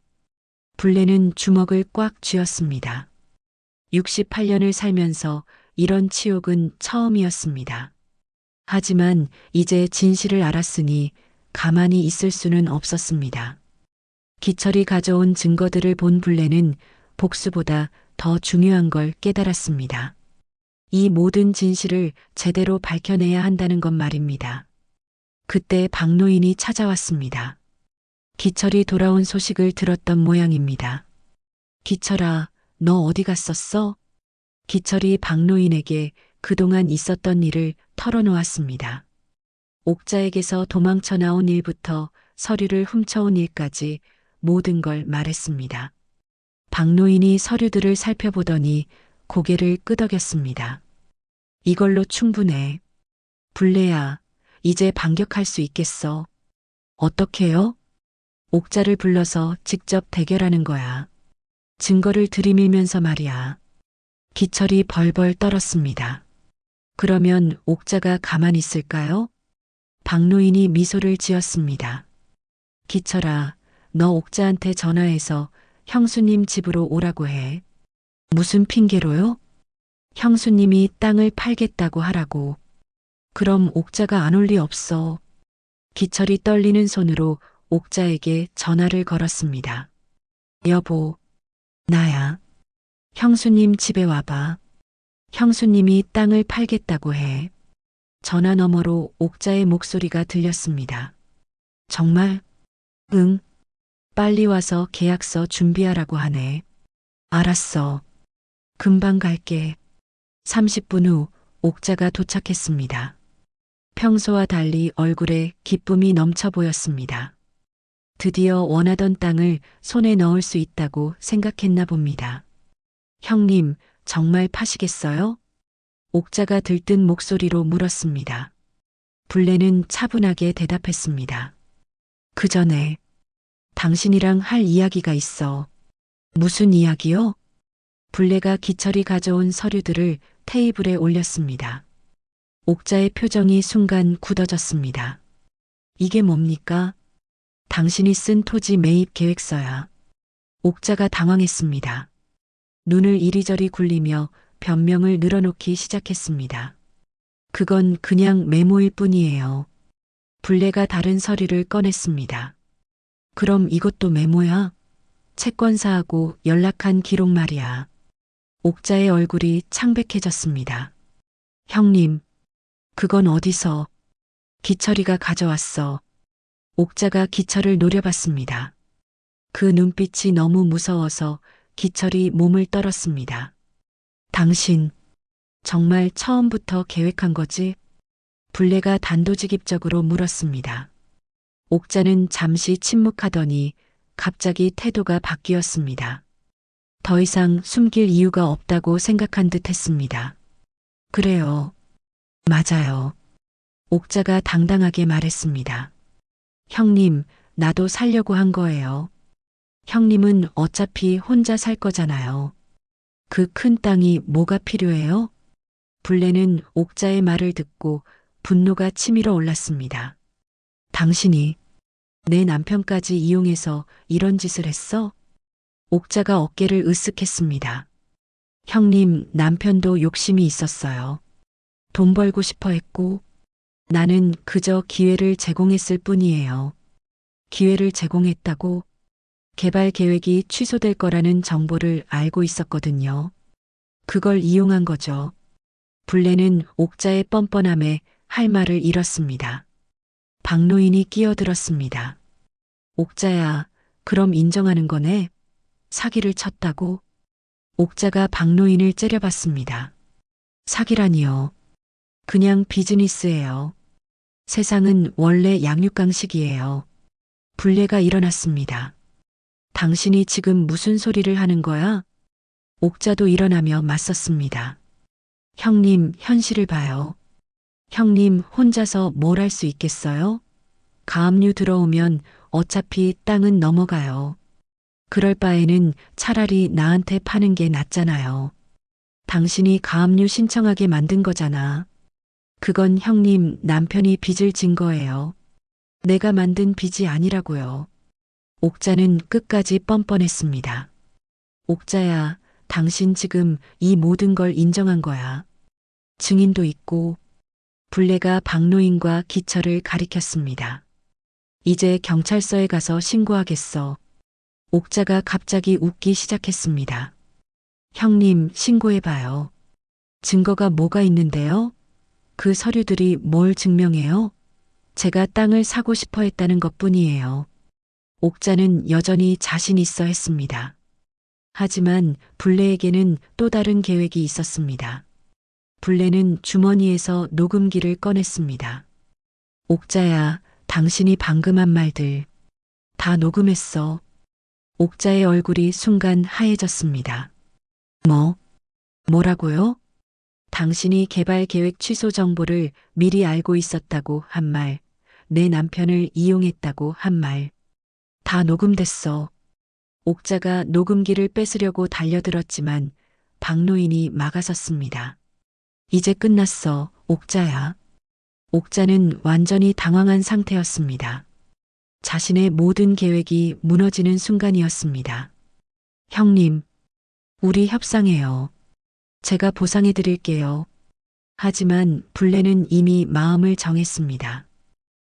불레는 주먹을 꽉 쥐었습니다. 68년을 살면서 이런 치욕은 처음이었습니다. 하지만 이제 진실을 알았으니 가만히 있을 수는 없었습니다. 기철이 가져온 증거들을 본 불레는 복수보다 더 중요한 걸 깨달았습니다. 이 모든 진실을 제대로 밝혀내야 한다는 것 말입니다. 그때 박노인이 찾아왔습니다. 기철이 돌아온 소식을 들었던 모양입니다. 기철아, 너 어디 갔었어? 기철이 박노인에게 그동안 있었던 일을 털어놓았습니다. 옥자에게서 도망쳐 나온 일부터 서류를 훔쳐온 일까지 모든 걸 말했습니다. 박노인이 서류들을 살펴보더니 고개를 끄덕였습니다. 이걸로 충분해. 불레야, 이제 반격할 수 있겠어. 어떻게요? 옥자를 불러서 직접 대결하는 거야. 증거를 들이밀면서 말이야. 기철이 벌벌 떨었습니다. 그러면 옥자가 가만히 있을까요? 박노인이 미소를 지었습니다. 기철아, 너 옥자한테 전화해서 형수님 집으로 오라고 해. 무슨 핑계로요? 형수님이 땅을 팔겠다고 하라고. 그럼 옥자가 안 올 리 없어. 기철이 떨리는 손으로 옥자에게 전화를 걸었습니다. 여보, 나야. 형수님 집에 와봐. 형수님이 땅을 팔겠다고 해. 전화 너머로 옥자의 목소리가 들렸습니다. 정말? 응. 빨리 와서 계약서 준비하라고 하네. 알았어. 금방 갈게. 30분 후 옥자가 도착했습니다. 평소와 달리 얼굴에 기쁨이 넘쳐 보였습니다. 드디어 원하던 땅을 손에 넣을 수 있다고 생각했나 봅니다. 형님, 정말 파시겠어요? 옥자가 들뜬 목소리로 물었습니다. 불레는 차분하게 대답했습니다. 그 전에 당신이랑 할 이야기가 있어. 무슨 이야기요? 불레가 기철이 가져온 서류들을 테이블에 올렸습니다. 옥자의 표정이 순간 굳어졌습니다. 이게 뭡니까? 당신이 쓴 토지 매입 계획서야. 옥자가 당황했습니다. 눈을 이리저리 굴리며 변명을 늘어놓기 시작했습니다. 그건 그냥 메모일 뿐이에요. 불레가 다른 서류를 꺼냈습니다. 그럼 이것도 메모야? 채권사하고 연락한 기록 말이야. 옥자의 얼굴이 창백해졌습니다. 형님, 그건 어디서? 기철이가 가져왔어. 옥자가 기철을 노려봤습니다. 그 눈빛이 너무 무서워서 기철이 몸을 떨었습니다. 당신, 정말 처음부터 계획한 거지? 불레가 단도직입적으로 물었습니다. 옥자는 잠시 침묵하더니 갑자기 태도가 바뀌었습니다. 더 이상 숨길 이유가 없다고 생각한 듯 했습니다. 그래요. 맞아요. 옥자가 당당하게 말했습니다. 형님, 나도 살려고 한 거예요. 형님은 어차피 혼자 살 거잖아요. 그 큰 땅이 뭐가 필요해요? 불레는 옥자의 말을 듣고 분노가 치밀어 올랐습니다. 당신이 내 남편까지 이용해서 이런 짓을 했어? 옥자가 어깨를 으쓱했습니다. 형님, 남편도 욕심이 있었어요. 돈 벌고 싶어 했고, 나는 그저 기회를 제공했을 뿐이에요. 기회를 제공했다고? 개발 계획이 취소될 거라는 정보를 알고 있었거든요. 그걸 이용한 거죠. 불레는 옥자의 뻔뻔함에 할 말을 잃었습니다. 박노인이 끼어들었습니다. 옥자야, 그럼 인정하는 거네? 사기를 쳤다고? 옥자가 박노인을 째려봤습니다. 사기라니요. 그냥 비즈니스예요. 세상은 원래 양육강식이에요. 불레가 일어났습니다. 당신이 지금 무슨 소리를 하는 거야? 옥자도 일어나며 맞섰습니다. 형님, 현실을 봐요. 형님 혼자서 뭘 할 수 있겠어요? 가압류 들어오면 어차피 땅은 넘어가요. 그럴 바에는 차라리 나한테 파는 게 낫잖아요. 당신이 가압류 신청하게 만든 거잖아. 그건 형님 남편이 빚을 진 거예요. 내가 만든 빚이 아니라고요. 옥자는 끝까지 뻔뻔했습니다. 옥자야, 당신 지금 이 모든 걸 인정한 거야. 증인도 있고. 불레가 박노인과 기철을 가리켰습니다. 이제 경찰서에 가서 신고하겠어. 옥자가 갑자기 웃기 시작했습니다. 형님, 신고해봐요. 증거가 뭐가 있는데요? 그 서류들이 뭘 증명해요? 제가 땅을 사고 싶어 했다는 것뿐이에요. 옥자는 여전히 자신 있어 했습니다. 하지만 불레에게는 또 다른 계획이 있었습니다. 불레는 주머니에서 녹음기를 꺼냈습니다. 옥자야, 당신이 방금 한 말들 다 녹음했어. 옥자의 얼굴이 순간 하얘졌습니다. 뭐라고요? 당신이 개발 계획 취소 정보를 미리 알고 있었다고 한 말, 내 남편을 이용했다고 한 말, 다 녹음됐어. 옥자가 녹음기를 뺏으려고 달려들었지만 박노인이 막아섰습니다. 이제 끝났어, 옥자야. 옥자는 완전히 당황한 상태였습니다. 자신의 모든 계획이 무너지는 순간이었습니다. 형님, 우리 협상해요. 제가 보상해 드릴게요. 하지만 불레는 이미 마음을 정했습니다.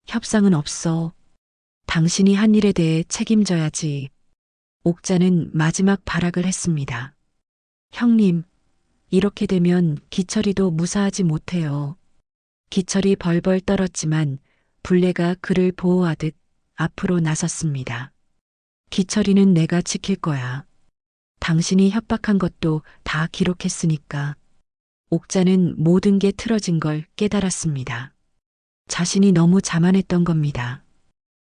협상은 없어. 당신이 한 일에 대해 책임져야지. 옥자는 마지막 발악을 했습니다. 형님, 이렇게 되면 기철이도 무사하지 못해요. 기철이 벌벌 떨었지만 불레가 그를 보호하듯 앞으로 나섰습니다. 기철이는 내가 지킬 거야. 당신이 협박한 것도 다 기록했으니까. 옥자는 모든 게 틀어진 걸 깨달았습니다. 자신이 너무 자만했던 겁니다.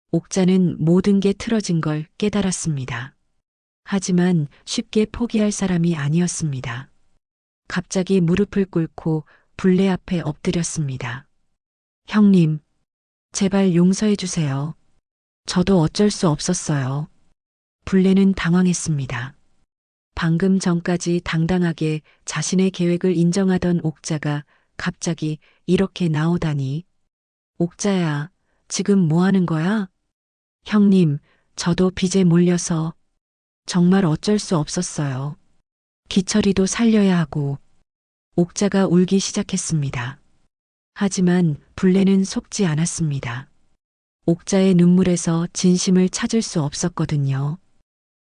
옥자는 모든 게 틀어진 걸 깨달았습니다. 하지만 쉽게 포기할 사람이 아니었습니다. 갑자기 무릎을 꿇고 불레 앞에 엎드렸습니다. 형님, 제발 용서해 주세요. 저도 어쩔 수 없었어요. 불레는 당황했습니다. 방금 전까지 당당하게 자신의 계획을 인정하던 옥자가 갑자기 이렇게 나오다니. 옥자야, 지금 뭐 하는 거야? 형님, 저도 빚에 몰려서 정말 어쩔 수 없었어요. 기철이도 살려야 하고. 옥자가 울기 시작했습니다. 하지만 불레는 속지 않았습니다. 옥자의 눈물에서 진심을 찾을 수 없었거든요.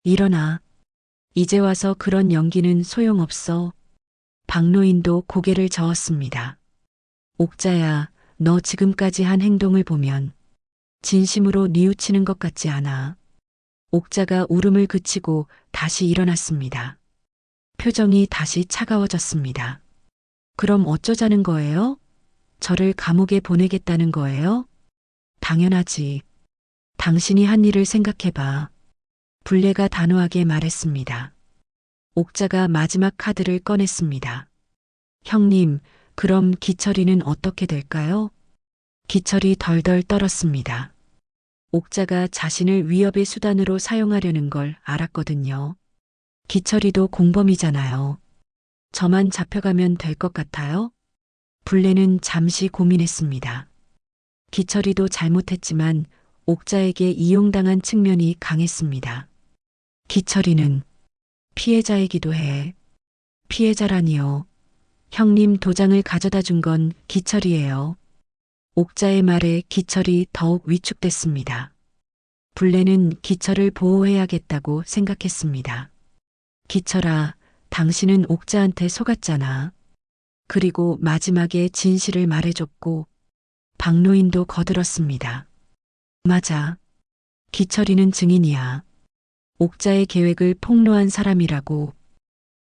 일어나. 이제 와서 그런 연기는 소용없어. 박노인도 고개를 저었습니다. 옥자야, 너 지금까지 한 행동을 보면 진심으로 뉘우치는 것 같지 않아. 옥자가 울음을 그치고 다시 일어났습니다. 표정이 다시 차가워졌습니다. 그럼 어쩌자는 거예요? 저를 감옥에 보내겠다는 거예요? 당연하지. 당신이 한 일을 생각해봐. 불레가 단호하게 말했습니다. 옥자가 마지막 카드를 꺼냈습니다. 형님, 그럼 기철이는 어떻게 될까요? 기철이 덜덜 떨었습니다. 옥자가 자신을 위협의 수단으로 사용하려는 걸 알았거든요. 기철이도 공범이잖아요. 저만 잡혀가면 될 것 같아요? 불레는 잠시 고민했습니다. 기철이도 잘못했지만 옥자에게 이용당한 측면이 강했습니다. 기철이는 피해자이기도 해. 피해자라니요. 형님 도장을 가져다 준 건 기철이에요. 옥자의 말에 기철이 더욱 위축됐습니다. 불레는 기철을 보호해야겠다고 생각했습니다. 기철아, 당신은 옥자한테 속았잖아. 그리고 마지막에 진실을 말해줬고 박노인도 거들었습니다. 맞아. 기철이는 증인이야. 옥자의 계획을 폭로한 사람이라고.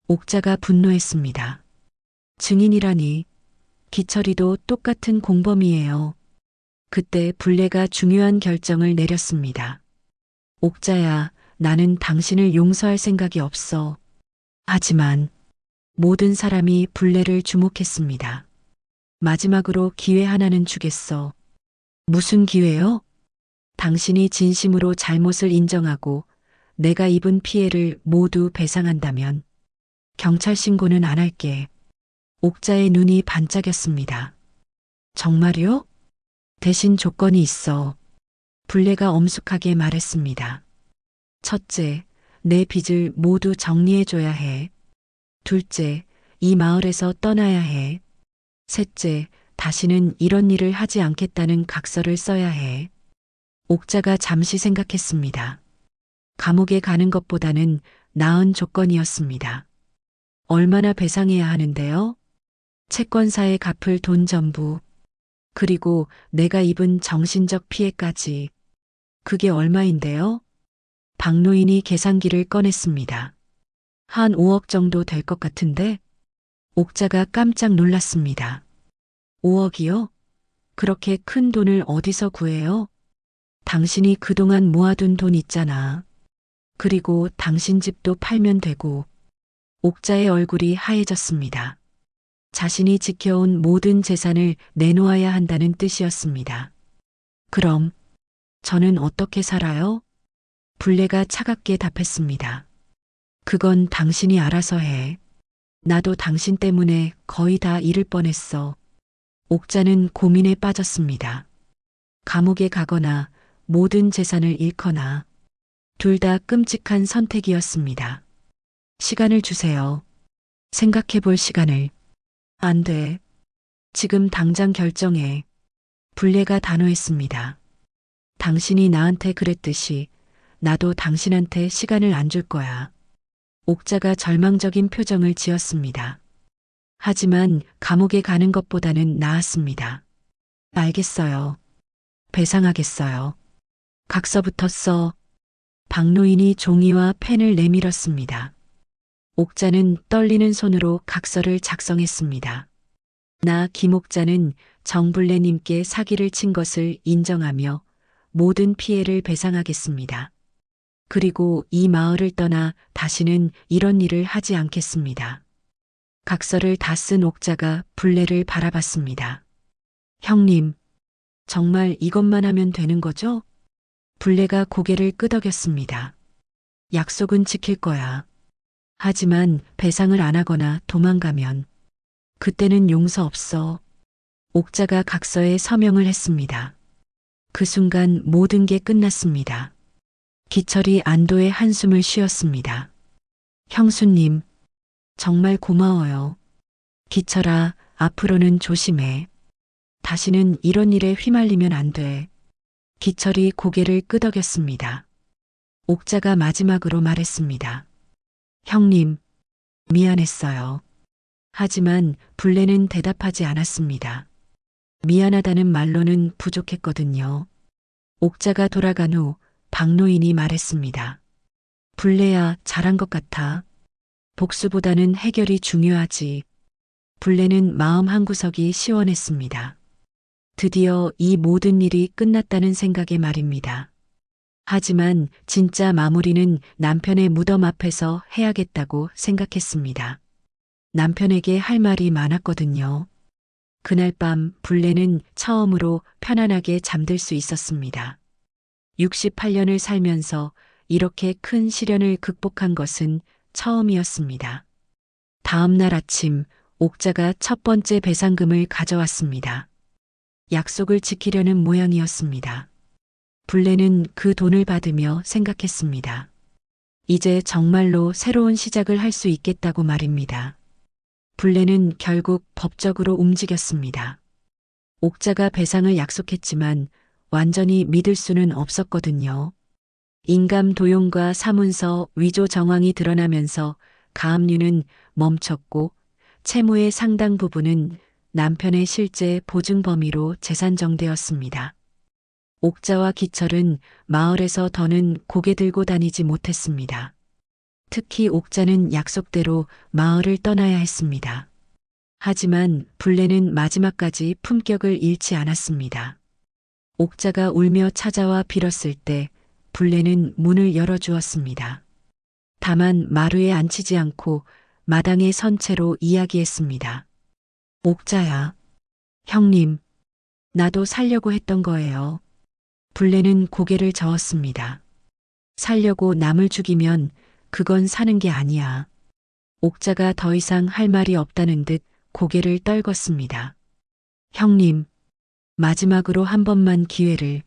옥자가 분노했습니다. 증인이라니. 기철이도 똑같은 공범이에요. 그때 불레가 중요한 결정을 내렸습니다. 옥자야, 나는 당신을 용서할 생각이 없어. 하지만 모든 사람이 불레를 주목했습니다. 마지막으로 기회 하나는 주겠어. 무슨 기회요? 당신이 진심으로 잘못을 인정하고 내가 입은 피해를 모두 배상한다면 경찰 신고는 안 할게. 옥자의 눈이 반짝였습니다. 정말요? 대신 조건이 있어. 불레가 엄숙하게 말했습니다. 첫째, 내 빚을 모두 정리해줘야 해. 둘째, 이 마을에서 떠나야 해. 셋째, 다시는 이런 일을 하지 않겠다는 각서를 써야 해. 옥자가 잠시 생각했습니다. 감옥에 가는 것보다는 나은 조건이었습니다. 얼마나 배상해야 하는데요? 채권사에 갚을 돈 전부, 그리고 내가 입은 정신적 피해까지. 그게 얼마인데요? 박노인이 계산기를 꺼냈습니다. 한 5억 정도 될 것 같은데? 옥자가 깜짝 놀랐습니다. 5억이요? 그렇게 큰 돈을 어디서 구해요? 당신이 그동안 모아둔 돈 있잖아. 그리고 당신 집도 팔면 되고. 옥자의 얼굴이 하얘졌습니다. 자신이 지켜온 모든 재산을 내놓아야 한다는 뜻이었습니다. 그럼 저는 어떻게 살아요? 불레가 차갑게 답했습니다. 그건 당신이 알아서 해. 나도 당신 때문에 거의 다 잃을 뻔했어. 옥자는 고민에 빠졌습니다. 감옥에 가거나 모든 재산을 잃거나 둘 다 끔찍한 선택이었습니다. 시간을 주세요. 생각해 볼 시간을. 안 돼. 지금 당장 결정해. 불례가 단호했습니다. 당신이 나한테 그랬듯이 나도 당신한테 시간을 안 줄 거야. 옥자가 절망적인 표정을 지었습니다. 하지만 감옥에 가는 것보다는 나았습니다. 알겠어요. 배상하겠어요. 각서부터 써. 박노인이 종이와 펜을 내밀었습니다. 옥자는 떨리는 손으로 각서를 작성했습니다. 나 김옥자는 정불례님께 사기를 친 것을 인정하며 모든 피해를 배상하겠습니다. 그리고 이 마을을 떠나 다시는 이런 일을 하지 않겠습니다. 각서를 다 쓴 옥자가 불례를 바라봤습니다. 형님, 정말 이것만 하면 되는 거죠? 불례가 고개를 끄덕였습니다. 약속은 지킬 거야. 하지만 배상을 안 하거나 도망가면 그때는 용서 없어. 옥자가 각서에 서명을 했습니다. 그 순간 모든 게 끝났습니다. 기철이 안도의 한숨을 쉬었습니다. 형수님, 정말 고마워요. 기철아, 앞으로는 조심해. 다시는 이런 일에 휘말리면 안 돼. 기철이 고개를 끄덕였습니다. 옥자가 마지막으로 말했습니다. 형님, 미안했어요. 하지만 불례는 대답하지 않았습니다. 미안하다는 말로는 부족했거든요. 옥자가 돌아간 후 박노인이 말했습니다. 불례야, 잘한 것 같아. 복수보다는 해결이 중요하지. 불례는 마음 한구석이 시원했습니다. 드디어 이 모든 일이 끝났다는 생각에 말입니다. 하지만 진짜 마무리는 남편의 무덤 앞에서 해야겠다고 생각했습니다. 남편에게 할 말이 많았거든요. 그날 밤 불례는 처음으로 편안하게 잠들 수 있었습니다. 68년을 살면서 이렇게 큰 시련을 극복한 것은 처음이었습니다. 다음 날 아침 옥자가 첫 번째 배상금을 가져왔습니다. 약속을 지키려는 모양이었습니다. 불례는 그 돈을 받으며 생각했습니다. 이제 정말로 새로운 시작을 할 수 있겠다고 말입니다. 불례는 결국 법적으로 움직였습니다. 옥자가 배상을 약속했지만 완전히 믿을 수는 없었거든요. 인감 도용과 사문서 위조 정황이 드러나면서 가압류는 멈췄고 채무의 상당 부분은 남편의 실제 보증 범위로 재산정되었습니다. 옥자와 기철은 마을에서 더는 고개 들고 다니지 못했습니다. 특히 옥자는 약속대로 마을을 떠나야 했습니다. 하지만 불례는 마지막까지 품격을 잃지 않았습니다. 옥자가 울며 찾아와 빌었을 때 불례는 문을 열어주었습니다. 다만 마루에 앉히지 않고 마당에 선 채로 이야기했습니다. 옥자야, 형님, 나도 살려고 했던 거예요. 불례는 고개를 저었습니다. 살려고 남을 죽이면 그건 사는 게 아니야. 옥자가 더 이상 할 말이 없다는 듯 고개를 떨궜습니다. 형님, 마지막으로 한 번만 기회를.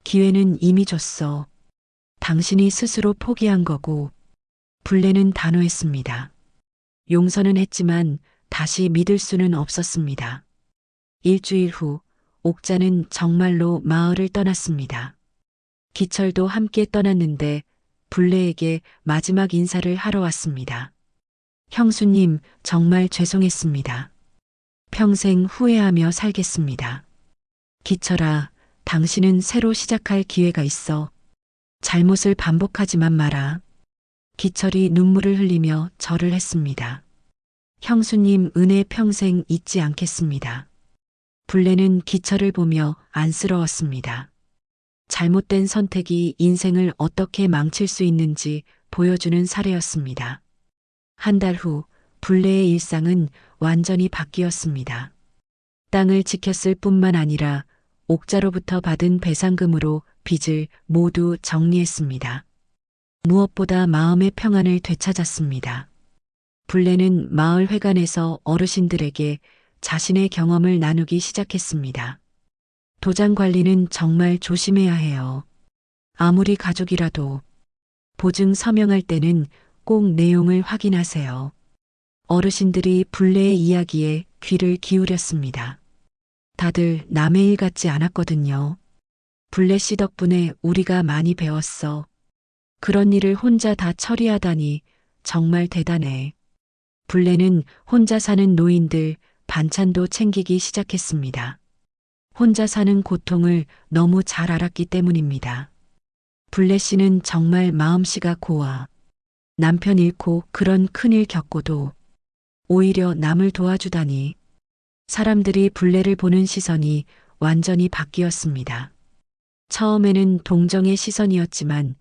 기회는 이미 줬어. 당신이 스스로 포기한 거고. 불례는 단호했습니다. 용서는 했지만 다시 믿을 수는 없었습니다. 일주일 후 옥자는 정말로 마을을 떠났습니다. 기철도 함께 떠났는데 불례에게 마지막 인사를 하러 왔습니다. 형수님, 정말 죄송했습니다. 평생 후회하며 살겠습니다. 기철아, 당신은 새로 시작할 기회가 있어. 잘못을 반복하지만 마라. 기철이 눈물을 흘리며 절을 했습니다. 형수님 은혜 평생 잊지 않겠습니다. 불례는 기철을 보며 안쓰러웠습니다. 잘못된 선택이 인생을 어떻게 망칠 수 있는지 보여주는 사례였습니다. 한 달 후 불례의 일상은 완전히 바뀌었습니다. 땅을 지켰을 뿐만 아니라 옥자로부터 받은 배상금으로 빚을 모두 정리했습니다. 무엇보다 마음의 평안을 되찾았습니다. 블레는 마을 회관에서 어르신들에게 자신의 경험을 나누기 시작했습니다. 도장 관리는 정말 조심해야 해요. 아무리 가족이라도 보증 서명할 때는 꼭 내용을 확인하세요. 어르신들이 블레의 이야기에 귀를 기울였습니다. 다들 남의 일 같지 않았거든요. 블레 씨 덕분에 우리가 많이 배웠어. 그런 일을 혼자 다 처리하다니 정말 대단해. 블레는 혼자 사는 노인들 반찬도 챙기기 시작했습니다. 혼자 사는 고통을 너무 잘 알았기 때문입니다. 블레 씨는 정말 마음씨가 고와 남편 잃고 그런 큰일 겪고도 오히려 남을 도와주다니 사람들이 블레를 보는 시선이 완전히 바뀌었습니다. 처음에는 동정의 시선이었지만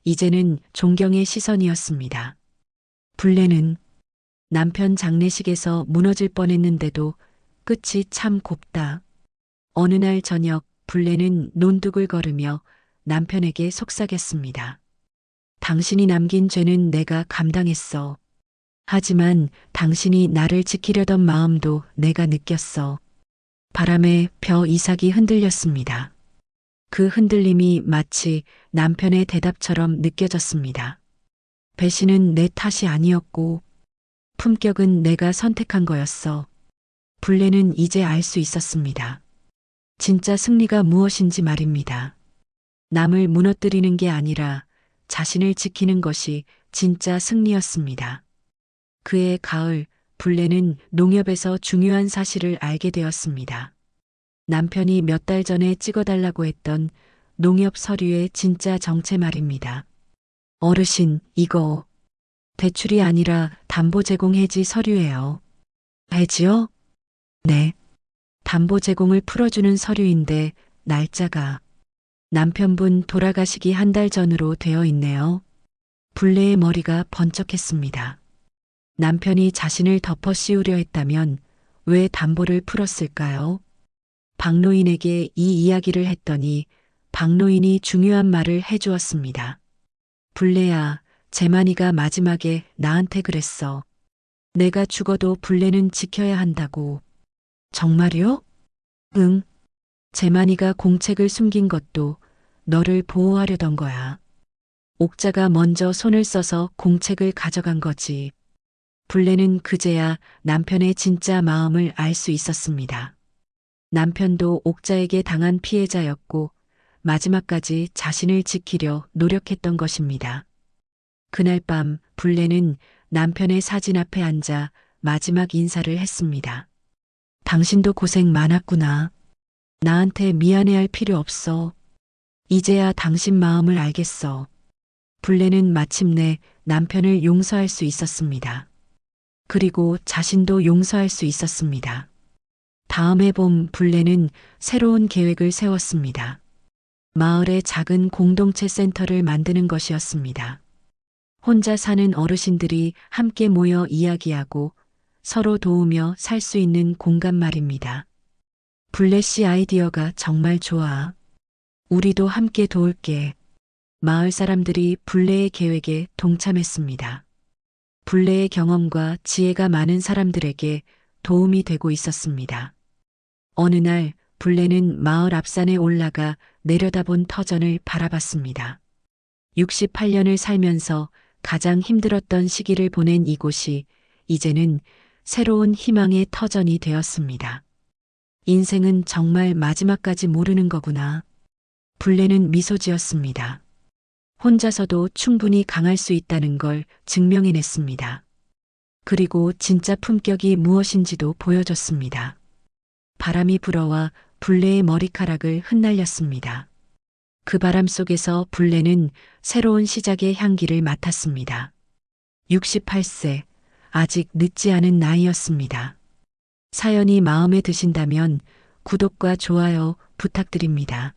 이제는 존경의 시선이었습니다. 블레는 남편 장례식에서 무너질 뻔했는데도 끝이 참 곱다. 어느 날 저녁 블레는 논둑을 걸으며 남편에게 속삭였습니다. 당신이 남긴 죄는 내가 감당했어. 하지만 당신이 나를 지키려던 마음도 내가 느꼈어. 바람에 벼 이삭이 흔들렸습니다. 그 흔들림이 마치 남편의 대답처럼 느껴졌습니다. 배신은 내 탓이 아니었고 품격은 내가 선택한 거였어. 블레는 이제 알 수 있었습니다. 진짜 승리가 무엇인지 말입니다. 남을 무너뜨리는 게 아니라 자신을 지키는 것이 진짜 승리였습니다. 그해 가을, 블레는 농협에서 중요한 사실을 알게 되었습니다. 남편이 몇 달 전에 찍어달라고 했던 농협 서류의 진짜 정체 말입니다. 어르신, 이거 대출이 아니라 담보 제공 해지 서류예요. 해지요? 네. 담보 제공을 풀어주는 서류인데 날짜가 남편분 돌아가시기 한 달 전으로 되어 있네요. 블레의 머리가 번쩍했습니다. 남편이 자신을 덮어 씌우려 했다면 왜 담보를 풀었을까요? 박노인에게 이 이야기를 했더니 박노인이 중요한 말을 해주었습니다. 블레야, 재만이가 마지막에 나한테 그랬어. 내가 죽어도 블레는 지켜야 한다고. 정말요? 응. 재만이가 공책을 숨긴 것도 너를 보호하려던 거야. 옥자가 먼저 손을 써서 공책을 가져간 거지. 블레는 그제야 남편의 진짜 마음을 알 수 있었습니다. 남편도 옥자에게 당한 피해자였고 마지막까지 자신을 지키려 노력했던 것입니다. 그날 밤 블레는 남편의 사진 앞에 앉아 마지막 인사를 했습니다. 당신도 고생 많았구나. 나한테 미안해할 필요 없어. 이제야 당신 마음을 알겠어. 블레는 마침내 남편을 용서할 수 있었습니다. 그리고 자신도 용서할 수 있었습니다. 다음 해 봄 블레는 새로운 계획을 세웠습니다. 마을의 작은 공동체 센터를 만드는 것이었습니다. 혼자 사는 어르신들이 함께 모여 이야기하고 서로 도우며 살 수 있는 공간 말입니다. 블레 씨 아이디어가 정말 좋아. 우리도 함께 도울게. 마을 사람들이 블레의 계획에 동참했습니다. 블레의 경험과 지혜가 많은 사람들에게 도움이 되고 있었습니다. 어느 날 블레는 마을 앞산에 올라가 내려다본 터전을 바라봤습니다. 68년을 살면서 가장 힘들었던 시기를 보낸 이곳이 이제는 새로운 희망의 터전이 되었습니다. 인생은 정말 마지막까지 모르는 거구나. 블레는 미소 지었습니다. 혼자서도 충분히 강할 수 있다는 걸 증명해냈습니다. 그리고 진짜 품격이 무엇인지도 보여줬습니다. 바람이 불어와 블레의 머리카락을 흩날렸습니다. 그 바람 속에서 블레는 새로운 시작의 향기를 맡았습니다. 68세, 아직 늦지 않은 나이였습니다. 사연이 마음에 드신다면 구독과 좋아요 부탁드립니다.